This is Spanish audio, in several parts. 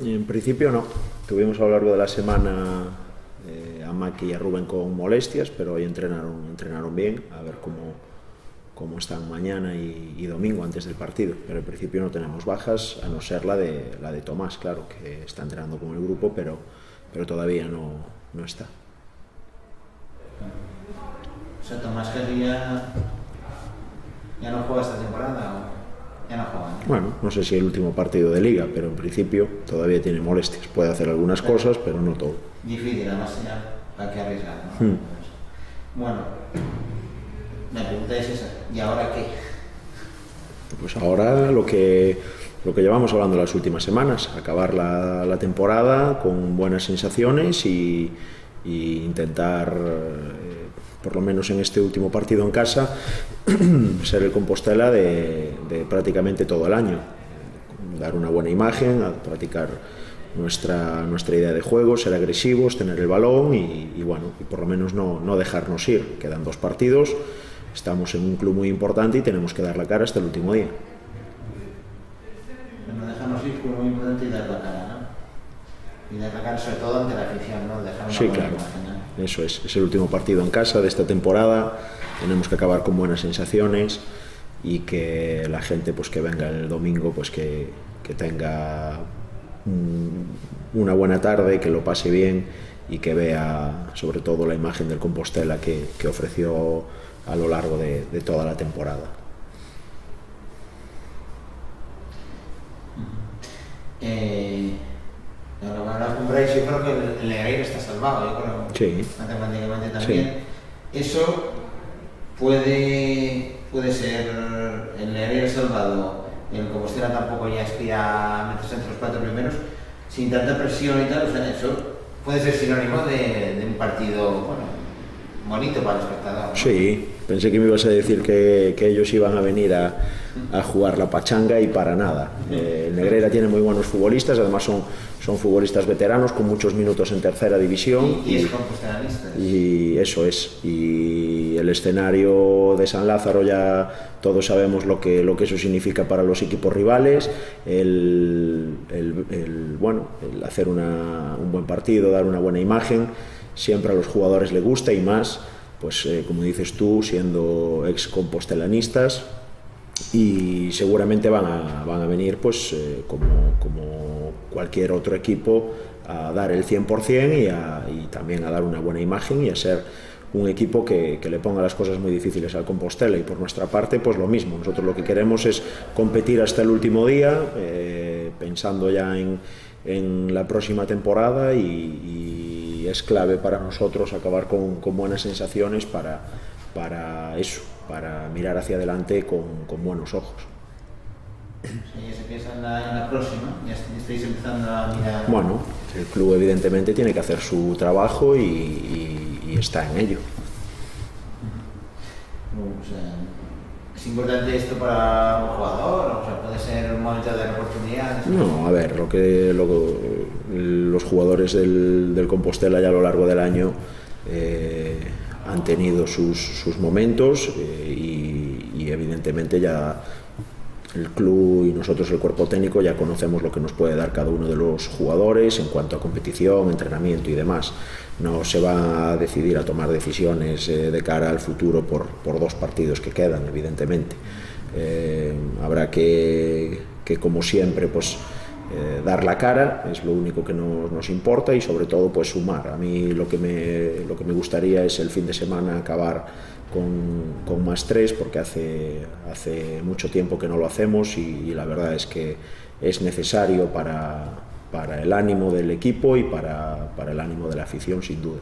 En principio no. Tuvimos a lo largo de la semana a Maki y a Rubén con molestias, pero hoy entrenaron bien, a ver cómo están mañana y domingo antes del partido. Pero en principio no tenemos bajas, a no ser la de Tomás, claro, que está entrenando con el grupo, pero todavía no está. O sea, Tomás Carrilla ya no juega esta temporada, ¿o ya no juega? ¿No? Bueno, no sé si el último partido de Liga, pero en principio todavía tiene molestias. Puede hacer algunas cosas, pero no todo. Difícil, además ya hay que arriesgar, ¿no? Bueno, la pregunta es esa, ¿y ahora qué? Pues ahora lo que llevamos hablando las últimas semanas, acabar la temporada con buenas sensaciones y intentar, por lo menos en este último partido en casa, ser el Compostela de prácticamente todo el año. Dar una buena imagen, practicar nuestra idea de juego, ser agresivos, tener el balón y bueno, y por lo menos no dejarnos ir. Quedan 2 partidos, estamos en un club muy importante y tenemos que dar la cara hasta el último día. No dejarnos ir, club muy importante, y dar la cara, ¿no? Y dar la cara sobre todo ante la afición, ¿no? Dejar una Sí, buena claro. imagen, ¿no? Eso es el último partido en casa de esta temporada, tenemos que acabar con buenas sensaciones y que la gente pues que venga el domingo pues que tenga una buena tarde, que lo pase bien y que vea sobre todo la imagen del Compostela que ofreció a lo largo de toda la temporada. Ahora con Bryce, yo creo que el Negreira está salvado, yo creo. Sí. Matemáticamente también. Sí. Eso puede ser el Negreira salvado. El Compostela tampoco ya aspira a meterse entre los 4 primeros, sin tanta presión y tal. O sea, eso puede ser sinónimo de un partido, bueno, bonito para el espectador, ¿no? Sí, pensé que me ibas a decir que ellos iban a venir a jugar la pachanga y para nada. El Negreira tiene muy buenos futbolistas, además son futbolistas veteranos con muchos minutos en tercera división. Y es compostelanista. Y eso es. Y el escenario de San Lázaro ya todos sabemos lo que eso significa para los equipos rivales. El hacer un buen partido, dar una buena imagen, siempre a los jugadores les gusta y más, pues como dices tú, siendo ex compostelanistas, y seguramente van a venir pues como cualquier otro equipo a dar el 100% y también a dar una buena imagen y a ser un equipo que le ponga las cosas muy difíciles al Compostela. Y por nuestra parte pues lo mismo, nosotros lo que queremos es competir hasta el último día, pensando ya en la próxima temporada y es clave para nosotros acabar con buenas sensaciones para eso, para mirar hacia adelante con buenos ojos. Sí, ya se piensa en la próxima, ya estáis empezando a mirar. Bueno, el club evidentemente tiene que hacer su trabajo y está en ello. O sea, ¿es importante esto para un jugador? O sea, ¿puede ser un momento de oportunidad? No, a ver, los jugadores del Compostela ya a lo largo del año han tenido sus momentos y evidentemente ya el club y nosotros, el cuerpo técnico, ya conocemos lo que nos puede dar cada uno de los jugadores en cuanto a competición, entrenamiento y demás. No se va a decidir a tomar decisiones de cara al futuro por 2 partidos que quedan, evidentemente. Habrá que como siempre, pues dar la cara, es lo único que nos importa, y sobre todo pues sumar. A mí lo que me gustaría es el fin de semana acabar con más 3, porque hace mucho tiempo que no lo hacemos y la verdad es que es necesario para el ánimo del equipo y para el ánimo de la afición, sin duda.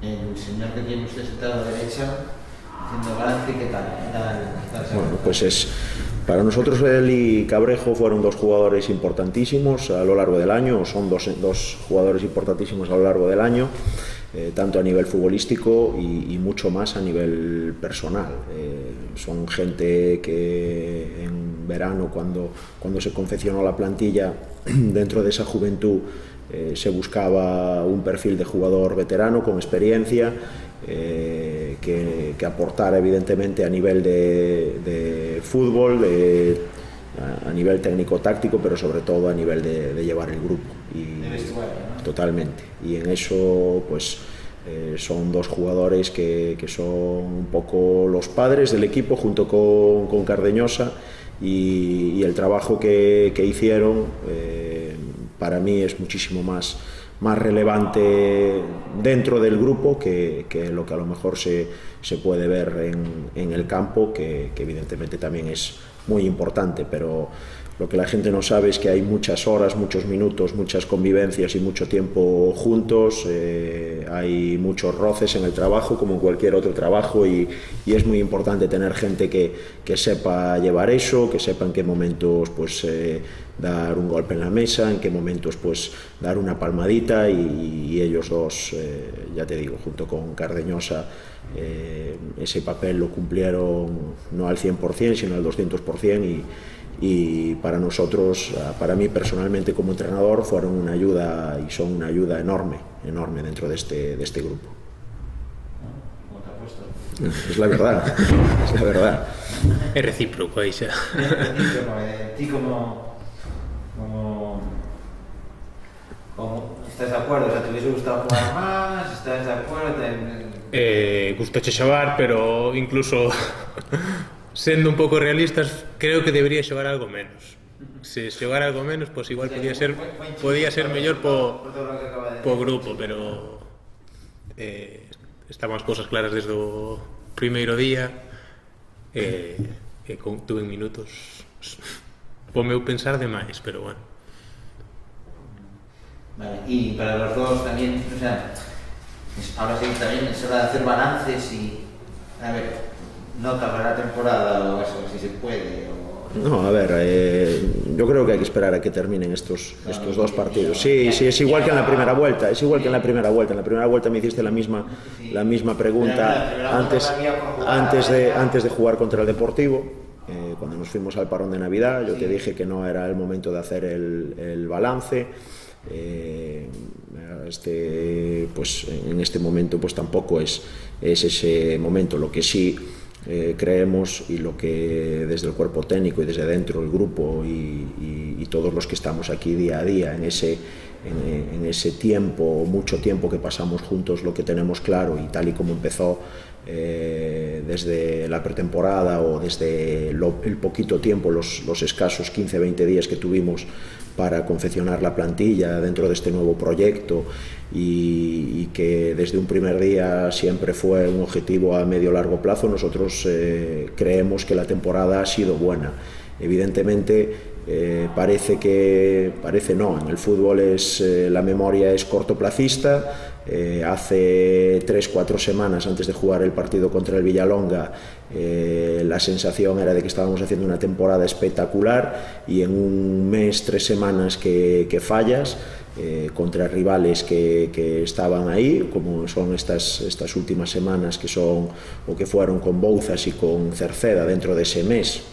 El señor que tiene usted sentado a la derecha, haciendo balance, ¿qué tal? Bueno, pues para nosotros él y Cabrejo fueron 2 jugadores importantísimos a lo largo del año, o son dos jugadores importantísimos a lo largo del año, tanto a nivel futbolístico y mucho más a nivel personal. Son gente que en verano, cuando se confeccionó la plantilla, dentro de esa juventud se buscaba un perfil de jugador veterano con experiencia, que aportar evidentemente a nivel de fútbol, a nivel técnico-táctico, pero sobre todo a nivel de llevar el grupo. Y, totalmente. Y en eso, pues, son dos jugadores que son un poco los padres del equipo junto con Cardeñosa, y el trabajo que hicieron para mí es muchísimo más relevante dentro del grupo que lo que a lo mejor se puede ver en el campo, que evidentemente también es muy importante, pero lo que la gente no sabe es que hay muchas horas, muchos minutos, muchas convivencias y mucho tiempo juntos, hay muchos roces en el trabajo como en cualquier otro trabajo, y es muy importante tener gente que sepa llevar eso, que sepa en qué momentos pues dar un golpe en la mesa, en qué momentos pues dar una palmadita, y ellos dos, ya te digo, junto con Cardeñosa, ese papel lo cumplieron no al 100%, sino al 200%, y para nosotros, para mí personalmente como entrenador, fueron una ayuda y son una ayuda enorme dentro de este grupo. Es la verdad, es la verdad. Es recíproco ahí xa. Ti como estás de acuerdo? O sea, ¿te hubiese gustado jugar más? ¿Estás de acuerdo? Gustoche xogar, pero incluso sendo un pouco realistas, creo que debería xogar algo menos. Se xogar algo menos, pues igual podía ser mellor po grupo, pero estaban as cousas claras desde o primeiro día, tuve minutos po meu pensar demais, pero bueno. Vale, y para los dos también, o sea, ahora sí también es hora de hacer balances y, a ver, no acabar la temporada o eso, si se puede, o... No, a ver, yo creo que hay que esperar a que terminen estos dos partidos. Sí, es igual que en la primera vuelta, En la primera vuelta me hiciste la misma pregunta antes de jugar contra el Deportivo. Cuando nos fuimos al parón de Navidad, yo te dije que no era el momento de hacer el balance. Pues en este momento pues tampoco es ese momento. Lo que sí creemos, y lo que desde el cuerpo técnico y desde dentro el grupo y todos los que estamos aquí día a día en ese tiempo, mucho tiempo que pasamos juntos, lo que tenemos claro, y tal y como empezó desde la pretemporada o desde el poquito tiempo, los escasos 15-20 días que tuvimos para confeccionar la plantilla dentro de este nuevo proyecto, y que desde un primer día siempre fue un objetivo a medio largo plazo, nosotros creemos que la temporada ha sido buena. Evidentemente parece no, en el fútbol la memoria es cortoplacista. Hace 3-4 semanas antes de jugar el partido contra el Villalonga, la sensación era de que estábamos haciendo una temporada espectacular, y en un mes, 3 semanas que fallas contra rivales que estaban ahí, como son estas últimas semanas que fueron con Bouzas y con Cerceda dentro de ese mes,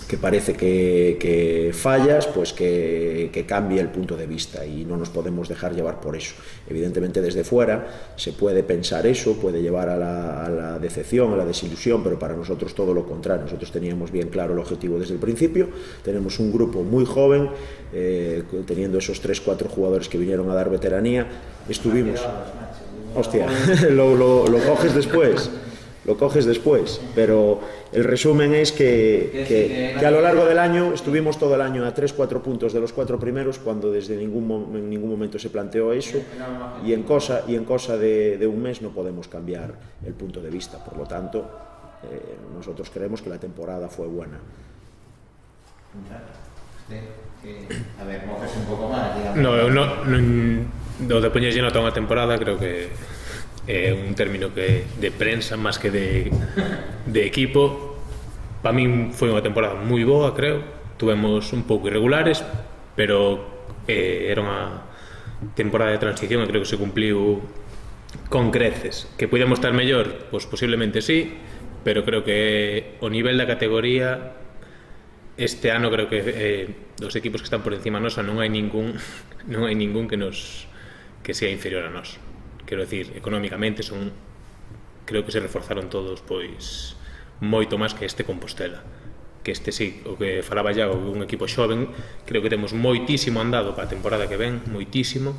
que parece que fallas, pues que cambie el punto de vista, y no nos podemos dejar llevar por eso. Evidentemente desde fuera se puede pensar eso, puede llevar a la decepción, a la desilusión, pero para nosotros todo lo contrario. Nosotros teníamos bien claro el objetivo desde el principio. Tenemos un grupo muy joven, teniendo esos 3-4 jugadores que vinieron a dar veteranía. Estuvimos... Hostia, lo coges después. Lo coges después, pero el resumen es que a lo largo del año estuvimos todo el año a 3-4 puntos de los 4 primeros, cuando en ningún momento se planteó eso, y en cosa de un mes no podemos cambiar el punto de vista. Por lo tanto, nosotros creemos que la temporada fue buena. A ver, mojes un poco más, digamos. No de poñer lleno toda unha temporada, creo que é un término que de prensa máis que de equipo. Para min foi unha temporada moi boa, creo. Tuvemos un pouco irregulares, pero era unha temporada de transición e creo que se cumpliu con creces. Que podíamos estar mellor? Pois posiblemente sí, pero creo que o nivel da categoría este ano, creo que dos equipos que están por encima nosa non hai ningún que sea inferior a nós. Quero decir, económicamente son creo que se reforzaron todos pois moito máis que este Compostela, que este sí, o que falaba ya, un equipo xoven, creo que temos moitísimo andado para a temporada que ven, moitísimo,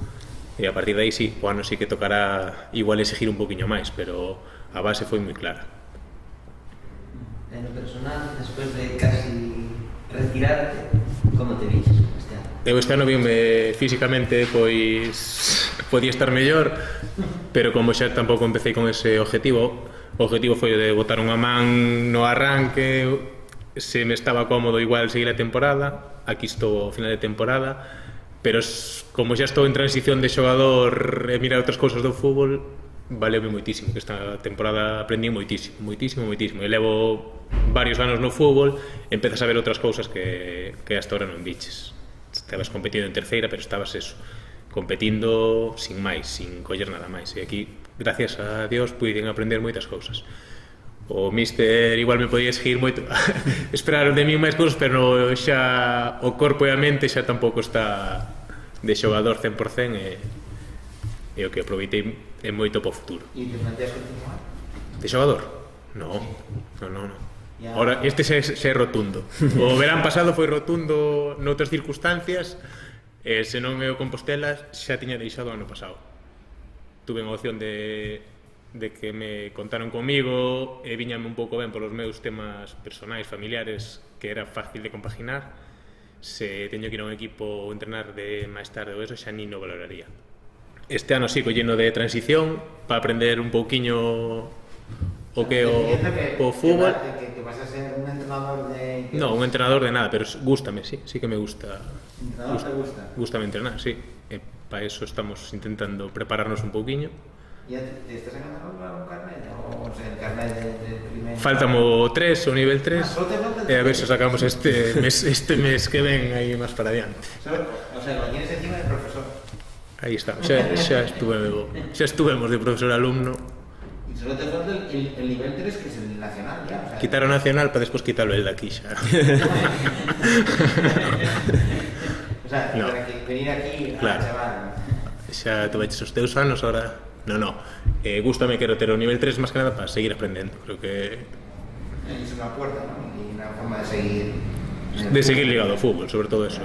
e a partir de aí sí, o ano sí que tocará igual exigir un poquinho máis, pero a base foi moi clara. En lo personal, despois de casi retirarte, como te viches este ano? Eu este ano vime físicamente, pois podía estar mellor, pero como xa tampouco empecé con ese objetivo, o objetivo foi de botar unha man no arranque, se me estaba cómodo igual seguir a temporada, aquí estou ao final de temporada, pero como xa estou en transición de xogador e mirar outras cousas do fútbol, valeume moitísimo, que esta temporada aprendí moitísimo, e levo varios anos no fútbol, empezas a ver outras cousas que hasta ahora non viches. Estabas competindo en terceira, pero estabas eso, competindo sin máis, sin coller nada máis, e aquí, gracias a Dios, puiden aprender moitas cousas. O míster igual me podía exigir moito esperaron de mí máis cousas, pero xa o corpo e a mente xa tampouco está de xogador 100% e o que aproveitei é moito para o futuro. E te planteas continuar? De xogador? No. Ahora, este xa é rotundo. O verán pasado foi rotundo noutras circunstancias, e se non é o Compostela xa tiña deixado o ano pasado. Tuve a opción de que me contaron comigo e viñame un pouco ben polos meus temas personais, familiares, que era fácil de compaginar. Se teño que ir a un equipo ou entrenar de máis tarde ou eso, xa ni no valoraría. Este ano sí, lleno de transición para aprender un pouquiño o que o fútbol. Que vas a ser un entrenador de... No, un entrenador de nada, pero gústame, sí que me gusta. ¿Entrenador te gusta? Gústame entrenar, sí. Para eso estamos intentando prepararnos un pouquiño. ¿Ya te estás sacando un carnet? O sea, el carnet de primer... Faltamo 3, o nivel 3. Solo te falta el E a ver se sacamos este mes que ven aí máis para adiante. O sea, lo tienes encima del profesor. Aí está, xa estuvemos de profesor-alumno. Y solo te falta el nivel 3, que es el nacional ya. O sea, Quitar o nacional para despois quitarlo el de aquí xa. O sea, No. para que venir aquí Claro. a chaval. Xa tuveches os teus anos, ahora... No. Gústame, quero ter o nivel 3 máis que nada para seguir aprendendo. Creo que... Es una puerta, ¿no? Y una forma de seguir... De seguir ligado ao fútbol, sobre todo eso.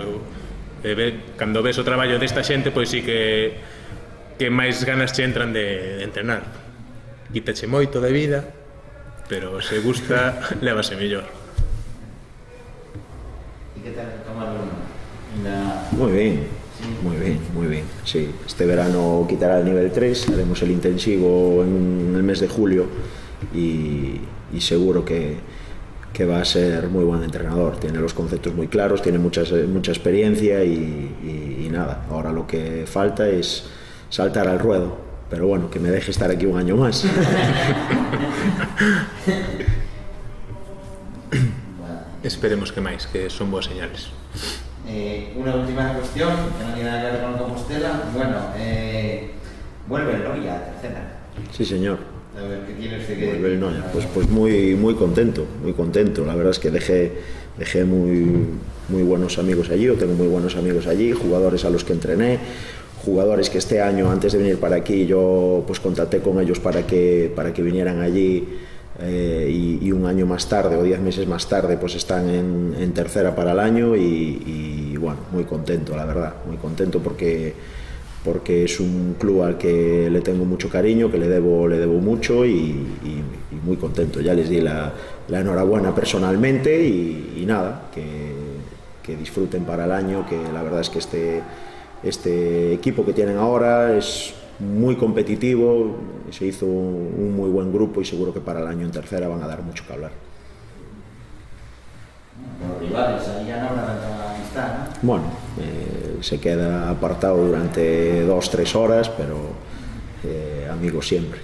Cando ves o traballo desta xente, pois sí que máis ganas che entran de entrenar. Quítache moito de vida, pero se gusta, lévase mellor. ¿Y qué tal toma el alumno? Muy bien, muy bien. Sí, este verano quitará el nivel 3, haremos el intensivo en el mes de julio y seguro que va a ser muy buen entrenador. Tiene los conceptos muy claros, tiene mucha experiencia y nada, ahora lo que falta es saltar al ruedo, pero bueno, que me deje estar aquí un año más. Esperemos que máis, que son boas señales. Una última cuestión, que no tiene nada que ver con Compostela. Bueno, vuelve el Noia a tercera. Sí, señor. A ver, ¿qué tiene usted que Vuelve el Noia. Pues muy contento. La verdad es que dejé muy buenos amigos allí, o tengo muy buenos amigos allí, jugadores a los que entrené, jugadores que este año, antes de venir para aquí, yo pues contacté con ellos para que vinieran allí, y un año más tarde o 10 meses más tarde pues están en tercera para el año y bueno, muy contento, la verdad, muy contento porque es un club al que le tengo mucho cariño, que le debo mucho y muy contento. Ya les di la enhorabuena personalmente y nada, que disfruten para el año, que la verdad es que este equipo que tienen ahora es muy competitivo, se hizo un muy buen grupo y seguro que para el año en tercera van a dar mucho que hablar. Los rivales, ahí ya no habrá tanta amistad, ¿no? Bueno, se queda apartado durante 2-3 horas, pero amigos siempre.